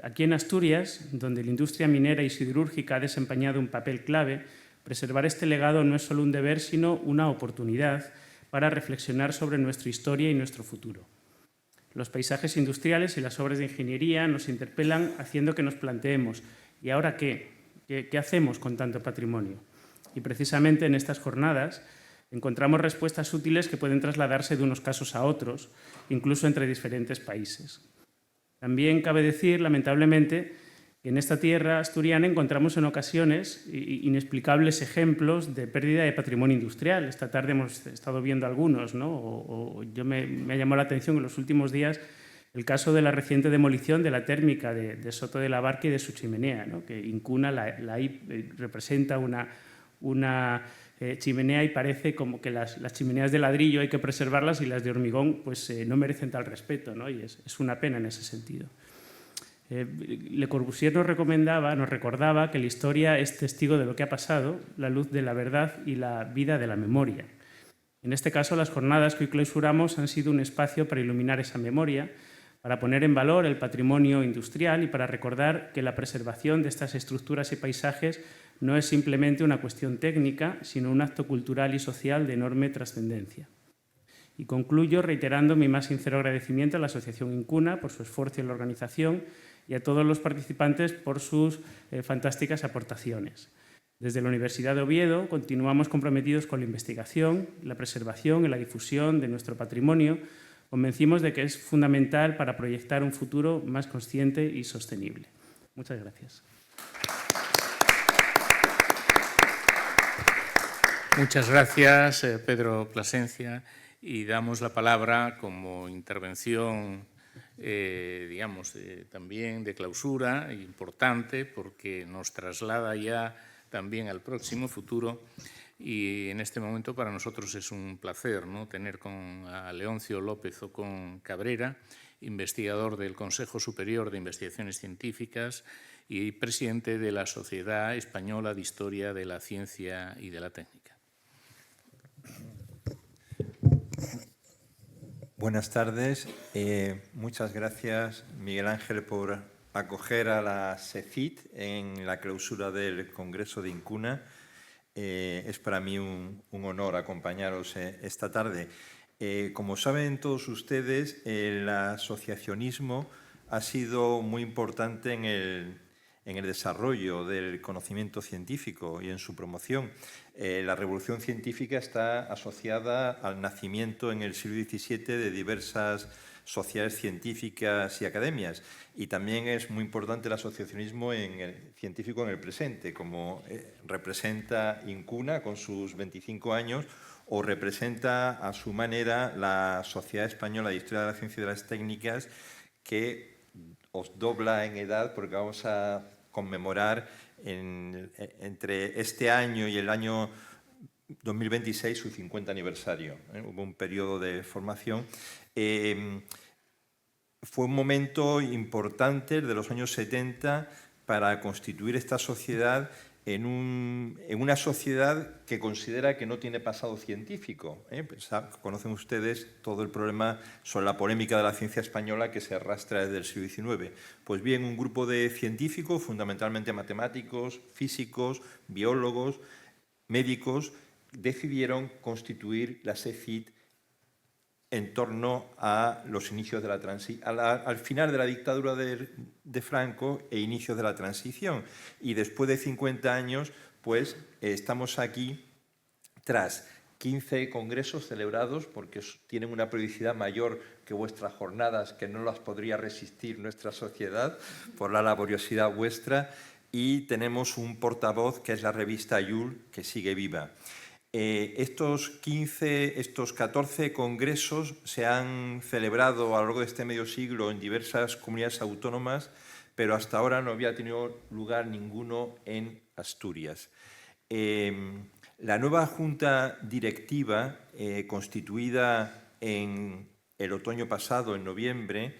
Aquí en Asturias, donde la industria minera y siderúrgica ha desempeñado un papel clave, preservar este legado no es solo un deber, sino una oportunidad para reflexionar sobre nuestra historia y nuestro futuro. Los paisajes industriales y las obras de ingeniería nos interpelan, haciendo que nos planteemos: ¿y ahora qué? ¿Qué hacemos con tanto patrimonio? Y precisamente en estas jornadas encontramos respuestas útiles que pueden trasladarse de unos casos a otros, incluso entre diferentes países. También cabe decir, lamentablemente, que en esta tierra asturiana encontramos en ocasiones inexplicables ejemplos de pérdida de patrimonio industrial. Esta tarde hemos estado viendo algunos, ¿no? Me ha llamado la atención en los últimos días el caso de la reciente demolición de la térmica de Soto de la Barca y de su chimenea, ¿no?, que INCUNA representa una chimenea y parece como que las chimeneas de ladrillo hay que preservarlas y las de hormigón pues no merecen tal respeto, ¿no? Y es una pena en ese sentido. Le Corbusier nos recordaba que la historia es testigo de lo que ha pasado, la luz de la verdad y la vida de la memoria. En este caso, las jornadas que hoy clausuramos han sido un espacio para iluminar esa memoria, para poner en valor el patrimonio industrial y para recordar que la preservación de estas estructuras y paisajes no es simplemente una cuestión técnica, sino un acto cultural y social de enorme trascendencia. Y concluyo reiterando mi más sincero agradecimiento a la Asociación INCUNA por su esfuerzo en la organización y a todos los participantes por sus fantásticas aportaciones. Desde la Universidad de Oviedo continuamos comprometidos con la investigación, la preservación y la difusión de nuestro patrimonio, convencidos de que es fundamental para proyectar un futuro más consciente y sostenible. Muchas gracias. Muchas gracias, Pedro Plasencia, y damos la palabra como intervención, también de clausura, importante, porque nos traslada ya también al próximo futuro. Y en este momento para nosotros es un placer, ¿no?, tener a Leoncio López Ocón Cabrera, investigador del Consejo Superior de Investigaciones Científicas y presidente de la Sociedad Española de Historia de la Ciencia y de la Técnica. Buenas tardes. Muchas gracias, Miguel Ángel, por acoger a la SECIT en la clausura del Congreso de Incuna. Es para mí un honor acompañaros esta tarde. Como saben todos ustedes, el asociacionismo ha sido muy importante en el desarrollo del conocimiento científico y en su promoción. La revolución científica está asociada al nacimiento en el siglo XVII de diversas sociedades científicas y academias, y también es muy importante el asociacionismo científico en el presente, como representa Incuna con sus 25 años, o representa a su manera la Sociedad Española de Historia de la Ciencia y de las Técnicas, que os dobla en edad porque vamos a conmemorar entre este año y el año 2026 su 50 aniversario. Hubo un periodo de formación. Fue un momento importante de los años 70 para constituir esta sociedad en una sociedad que considera que no tiene pasado científico. Conocen ustedes todo el problema sobre la polémica de la ciencia española que se arrastra desde el siglo XIX. Pues bien, un grupo de científicos, fundamentalmente matemáticos, físicos, biólogos, médicos, decidieron constituir la SECIT en torno a los inicios de la al final de la dictadura de Franco e inicios de la transición. Y después de 50 años, pues estamos aquí tras 15 congresos celebrados, porque tienen una periodicidad mayor que vuestras jornadas, que no las podría resistir nuestra sociedad por la laboriosidad vuestra, y tenemos un portavoz que es la revista Ayul, que sigue viva. Estos 14 congresos se han celebrado a lo largo de este medio siglo en diversas comunidades autónomas, pero hasta ahora no había tenido lugar ninguno en Asturias. La nueva junta directiva, constituida en el otoño pasado, en noviembre,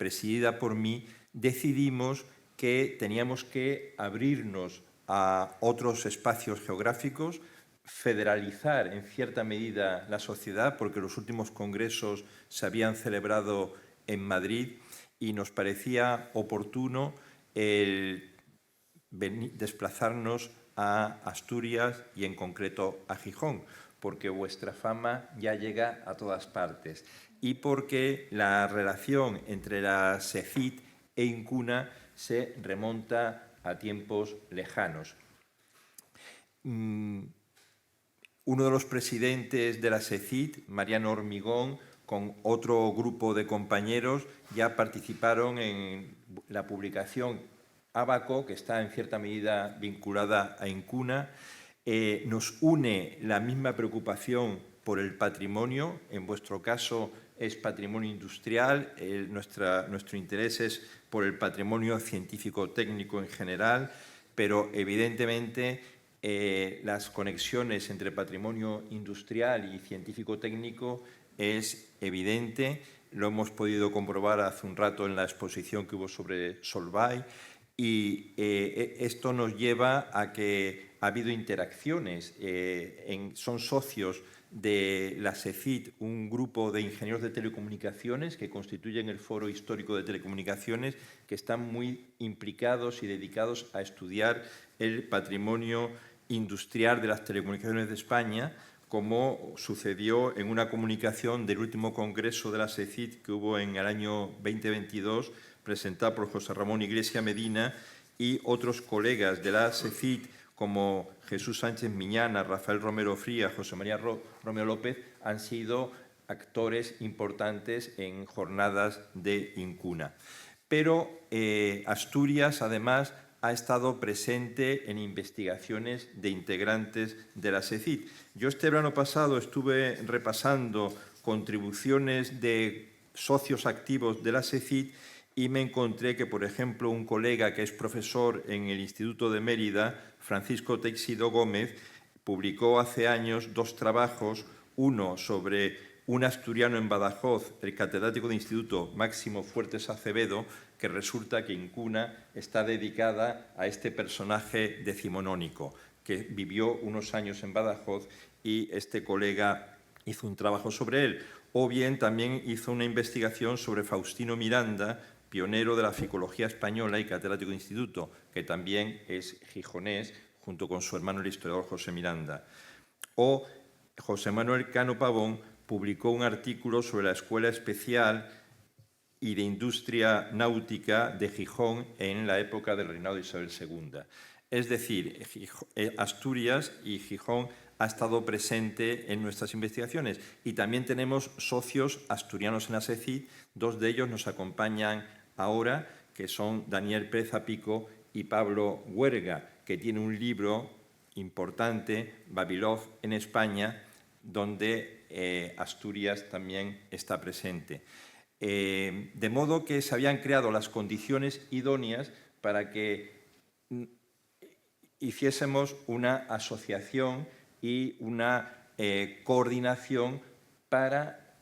presidida por mí, decidimos que teníamos que abrirnos a otros espacios geográficos, federalizar en cierta medida la sociedad, porque los últimos congresos se habían celebrado en Madrid y nos parecía oportuno desplazarnos a Asturias y en concreto a Gijón, porque vuestra fama ya llega a todas partes y porque la relación entre la SECIT e Incuna se remonta a tiempos lejanos. Uno de los presidentes de la SECIT, Mariano Hormigón, con otro grupo de compañeros, ya participaron en la publicación Ábaco, que está en cierta medida vinculada a Incuna. Nos une la misma preocupación por el patrimonio. En vuestro caso es patrimonio industrial, nuestro interés es por el patrimonio científico-técnico en general, pero evidentemente las conexiones entre patrimonio industrial y científico-técnico es evidente. Lo hemos podido comprobar hace un rato en la exposición que hubo sobre Solvay, y esto nos lleva a que ha habido interacciones. Son socios de la SECIT un grupo de ingenieros de telecomunicaciones que constituyen el Foro Histórico de Telecomunicaciones, que están muy implicados y dedicados a estudiar el patrimonio industrial de las telecomunicaciones de España, como sucedió en una comunicación del último congreso de la SECIT que hubo en el año 2022, presentada por José Ramón Iglesia Medina y otros colegas de la SECIT, como Jesús Sánchez Miñana, Rafael Romero Frías, José María Romero López, han sido actores importantes en jornadas de Incuna. Pero Asturias, además, ha estado presente en investigaciones de integrantes de la SECIT. Yo este verano pasado estuve repasando contribuciones de socios activos de la SECIT y me encontré que, por ejemplo, un colega que es profesor en el Instituto de Mérida, Francisco Teixido Gómez, publicó hace años 2 trabajos, uno sobre un asturiano en Badajoz, el catedrático de instituto Máximo Fuertes Acevedo, que resulta que Incuna está dedicada a este personaje decimonónico, que vivió unos años en Badajoz y este colega hizo un trabajo sobre él. O bien también hizo una investigación sobre Faustino Miranda, pionero de la psicología española y catedrático de instituto, que también es gijonés, junto con su hermano el historiador José Miranda. O José Manuel Cano Pavón publicó un artículo sobre la Escuela Especial y de Industria Náutica de Gijón en la época del reinado de Isabel II. Es decir, Asturias y Gijón ha estado presente en nuestras investigaciones y también tenemos socios asturianos en la SECIT. Dos de ellos nos acompañan ahora, que son Daniel Pérez Apico y Pablo Huerga, que tiene un libro importante, Vavilov en España, donde Asturias también está presente. De modo que se habían creado las condiciones idóneas para que hiciésemos una asociación y una coordinación para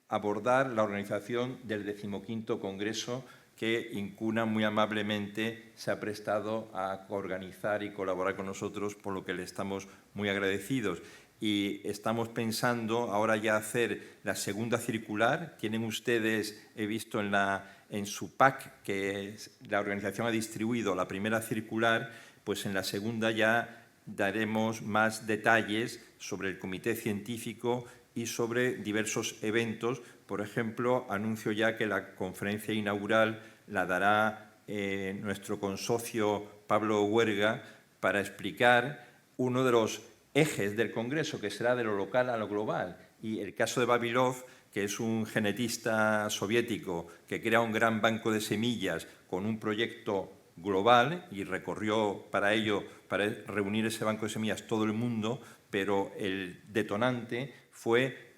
abordar la organización del 15º Congreso que Incuna muy amablemente se ha prestado a organizar y colaborar con nosotros, por lo que le estamos muy agradecidos. Y estamos pensando ahora ya hacer la segunda circular. Tienen ustedes, he visto en su pack que la organización ha distribuido la primera circular, pues en la segunda ya daremos más detalles sobre el comité científico y sobre diversos eventos. Por ejemplo, anuncio ya que la conferencia inaugural la dará nuestro consocio Pablo Huerga para explicar uno de los ejes del Congreso, que será de lo local a lo global. Y el caso de Vavilov, que es un genetista soviético que crea un gran banco de semillas con un proyecto global y recorrió para ello, para reunir ese banco de semillas, todo el mundo, pero el detonante fue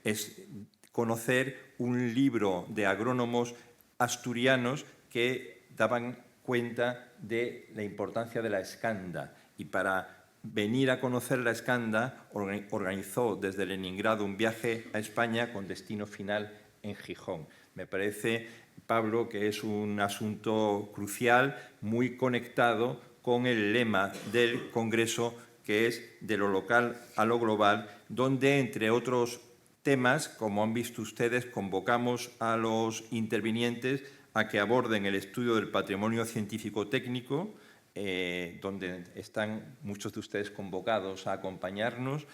conocer un libro de agrónomos asturianos que daban cuenta de la importancia de la escanda. Y para venir a conocer la escanda, organizó desde Leningrado un viaje a España con destino final en Gijón. Me parece, Pablo, que es un asunto crucial, muy conectado con el lema del Congreso, que es de lo local a lo global, donde, entre otros temas, como han visto ustedes, convocamos a los intervinientes a que aborden el estudio del patrimonio científico-técnico, donde están muchos de ustedes convocados a acompañarnos,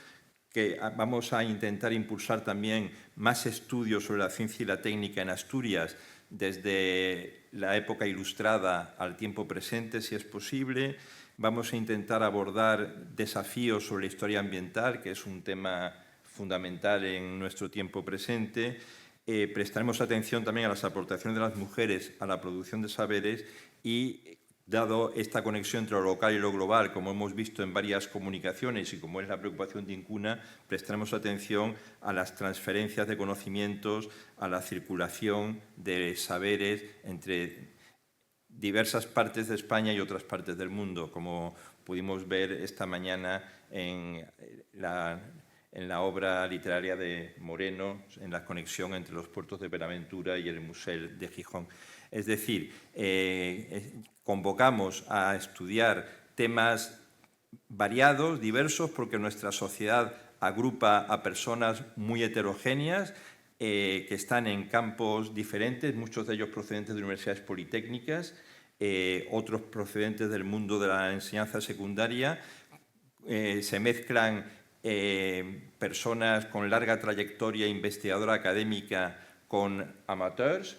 que vamos a intentar impulsar también más estudios sobre la ciencia y la técnica en Asturias, desde la época ilustrada al tiempo presente, si es posible. Vamos a intentar abordar desafíos sobre la historia ambiental, que es un tema fundamental en nuestro tiempo presente. Prestaremos atención también a las aportaciones de las mujeres a la producción de saberes y, dado esta conexión entre lo local y lo global, como hemos visto en varias comunicaciones y como es la preocupación de Incuna, prestaremos atención a las transferencias de conocimientos, a la circulación de saberes entre diversas partes de España y otras partes del mundo, como pudimos ver esta mañana en la obra literaria de Moreno, en la conexión entre los puertos de Buenaventura y el Museo de Gijón. Es decir, convocamos a estudiar temas variados, diversos, porque nuestra sociedad agrupa a personas muy heterogéneas que están en campos diferentes, muchos de ellos procedentes de universidades politécnicas, otros procedentes del mundo de la enseñanza secundaria. Se mezclan personas con larga trayectoria investigadora académica con amateurs,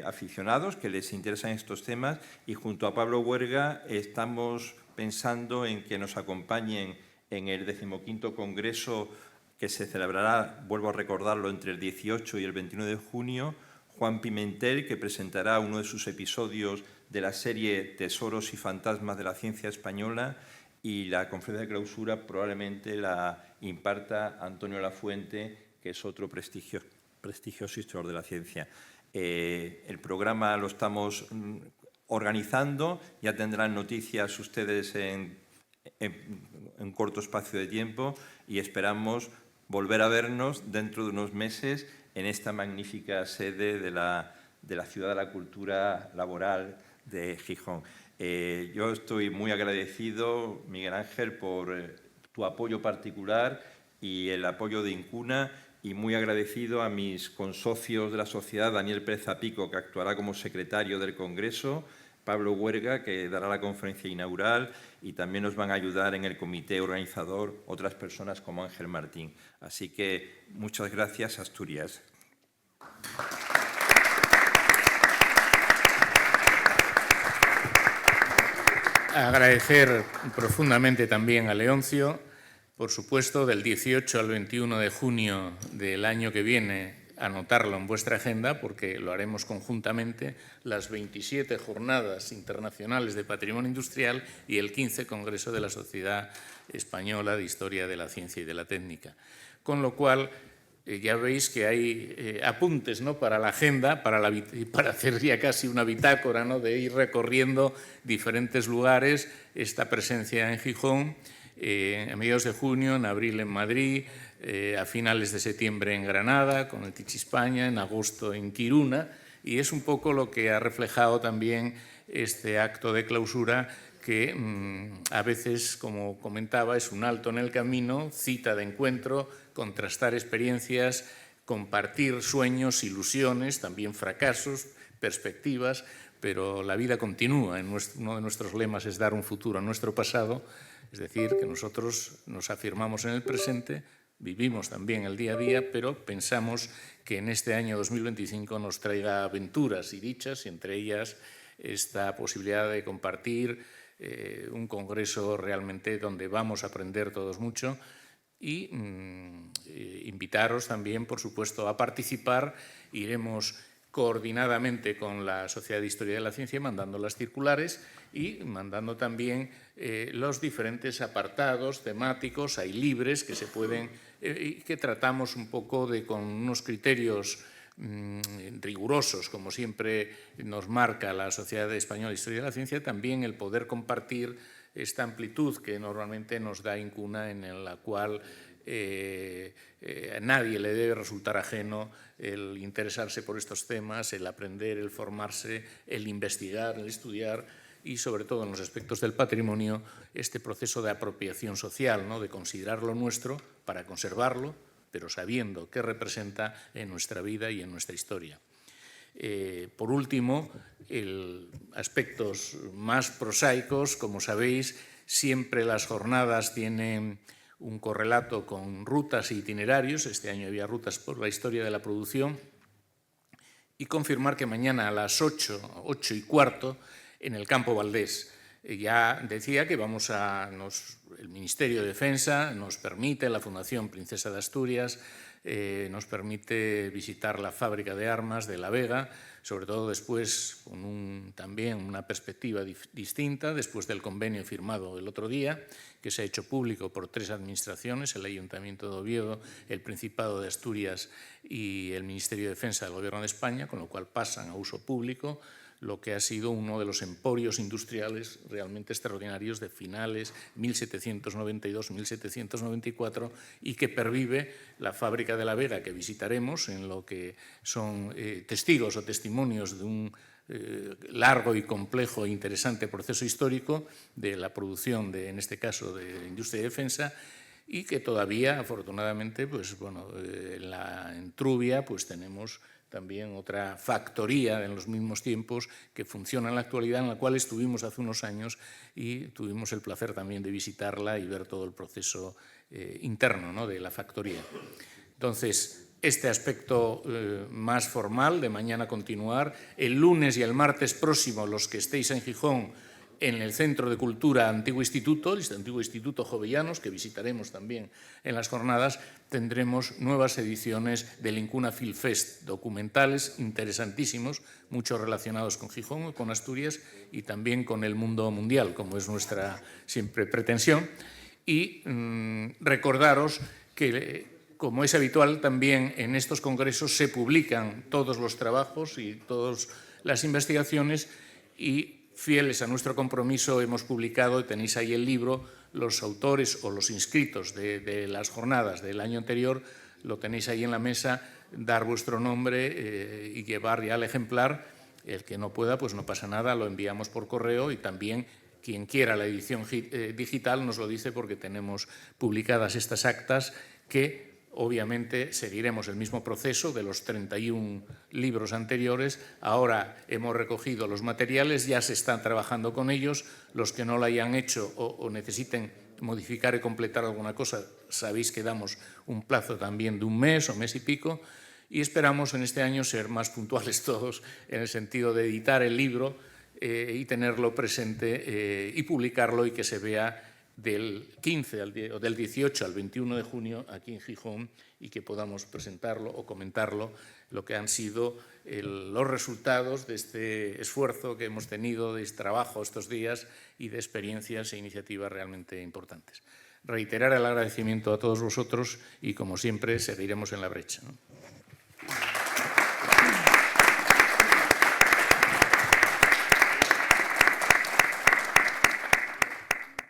aficionados, que les interesan estos temas, y junto a Pablo Huerga estamos pensando en que nos acompañen en el 15º Congreso que se celebrará, vuelvo a recordarlo, entre el 18 y el 29 de junio, Juan Pimentel, que presentará uno de sus episodios de la serie Tesoros y fantasmas de la ciencia española, y la conferencia de clausura probablemente la imparta Antonio Lafuente, que es otro prestigioso historiador de la ciencia. El programa lo estamos organizando, ya tendrán noticias ustedes en corto espacio de tiempo y esperamos volver a vernos dentro de unos meses en esta magnífica sede de la Ciudad de la Cultura Laboral de Gijón. Yo estoy muy agradecido, Miguel Ángel, por tu apoyo particular y el apoyo de Incuna, y muy agradecido a mis consocios de la sociedad, Daniel Pérez Zapico, que actuará como secretario del Congreso, Pablo Huerga, que dará la conferencia inaugural, y también nos van a ayudar en el comité organizador otras personas como Ángel Martín. Así que muchas gracias, Asturias. Agradecer profundamente también a Leoncio, por supuesto, del 18 al 21 de junio del año que viene, anotarlo en vuestra agenda, porque lo haremos conjuntamente, las 27 Jornadas Internacionales de Patrimonio Industrial y el 15 Congreso de la Sociedad Española de Historia de la Ciencia y de la Técnica. Con lo cual, ya veis que hay apuntes, ¿no?, para la agenda, para hacer ya casi una bitácora, ¿no?, de ir recorriendo diferentes lugares, esta presencia en Gijón, a mediados de junio, en abril en Madrid, a finales de septiembre en Granada, con el Teach España, en agosto en Kiruna, y es un poco lo que ha reflejado también este acto de clausura que a veces, como comentaba, es un alto en el camino, cita de encuentro, contrastar experiencias, compartir sueños, ilusiones, también fracasos, perspectivas, pero la vida continúa. Uno de nuestros lemas es dar un futuro a nuestro pasado, es decir, que nosotros nos afirmamos en el presente, vivimos también el día a día, pero pensamos que en este año 2025 nos traiga aventuras y dichas, y entre ellas esta posibilidad de compartir un congreso realmente donde vamos a aprender todos mucho y invitaros también, por supuesto, a participar. Iremos coordinadamente con la Sociedad de Historia de la Ciencia mandando las circulares y mandando también los diferentes apartados temáticos, hay libres que se pueden y que tratamos un poco de con unos criterios rigurosos, como siempre nos marca la Sociedad Española de Historia de la Ciencia, también el poder compartir esta amplitud que normalmente nos da Incuna, en la cual a nadie le debe resultar ajeno el interesarse por estos temas, el aprender, el formarse, el investigar, el estudiar y, sobre todo, en los aspectos del patrimonio, este proceso de apropiación social, ¿no?, de considerar lo nuestro para conservarlo, pero sabiendo qué representa en nuestra vida y en nuestra historia. Por último, aspectos más prosaicos, como sabéis, siempre las jornadas tienen un correlato con rutas e itinerarios. Este año había rutas por la historia de la producción. Y confirmar que mañana a las 8:15, en el Campo Valdés, ya decía que el Ministerio de Defensa nos permite, la Fundación Princesa de Asturias, nos permite visitar la fábrica de armas de La Vega, sobre todo después con también una perspectiva distinta, después del convenio firmado el otro día, que se ha hecho público por 3 administraciones, el Ayuntamiento de Oviedo, el Principado de Asturias y el Ministerio de Defensa del Gobierno de España, con lo cual pasan a uso público lo que ha sido uno de los emporios industriales realmente extraordinarios de finales 1792-1794 y que pervive la fábrica de La Vega, que visitaremos, en lo que son testigos o testimonios de un largo y complejo e interesante proceso histórico de la producción, en este caso, de industria de defensa, y que todavía, afortunadamente, pues, bueno, en Trubia pues, tenemos también otra factoría en los mismos tiempos que funciona en la actualidad, en la cual estuvimos hace unos años y tuvimos el placer también de visitarla y ver todo el proceso interno, ¿no?, de la factoría. Entonces, este aspecto más formal de mañana continuar. El lunes y el martes próximo, los que estéis en Gijón, en el Centro de Cultura Antiguo Instituto, el Antiguo Instituto Jovellanos, que visitaremos también en las jornadas, tendremos nuevas ediciones del Incuna Film Fest, documentales interesantísimos, muchos relacionados con Gijón, con Asturias y también con el mundo mundial, como es nuestra siempre pretensión. Y recordaros que, como es habitual, también en estos congresos se publican todos los trabajos y todas las investigaciones y, fieles a nuestro compromiso, hemos publicado, y tenéis ahí el libro, los autores o los inscritos de las jornadas del año anterior, lo tenéis ahí en la mesa, dar vuestro nombre y llevar ya el ejemplar. El que no pueda, pues no pasa nada, lo enviamos por correo y también quien quiera la edición digital nos lo dice porque tenemos publicadas estas actas que Obviamente seguiremos el mismo proceso de los 31 libros anteriores. Ahora hemos recogido los materiales, ya se están trabajando con ellos. Los que no lo hayan hecho o necesiten modificar y completar alguna cosa, sabéis que damos un plazo también de un mes o mes y pico, y esperamos en este año ser más puntuales todos en el sentido de editar el libro y tenerlo presente y publicarlo y que se vea del 15 o del 18 al 21 de junio aquí en Gijón y que podamos presentarlo o comentarlo, lo que han sido los resultados de este esfuerzo que hemos tenido, de este trabajo estos días y de experiencias e iniciativas realmente importantes. Reiterar el agradecimiento a todos vosotros y, como siempre, seguiremos en la brecha, ¿no?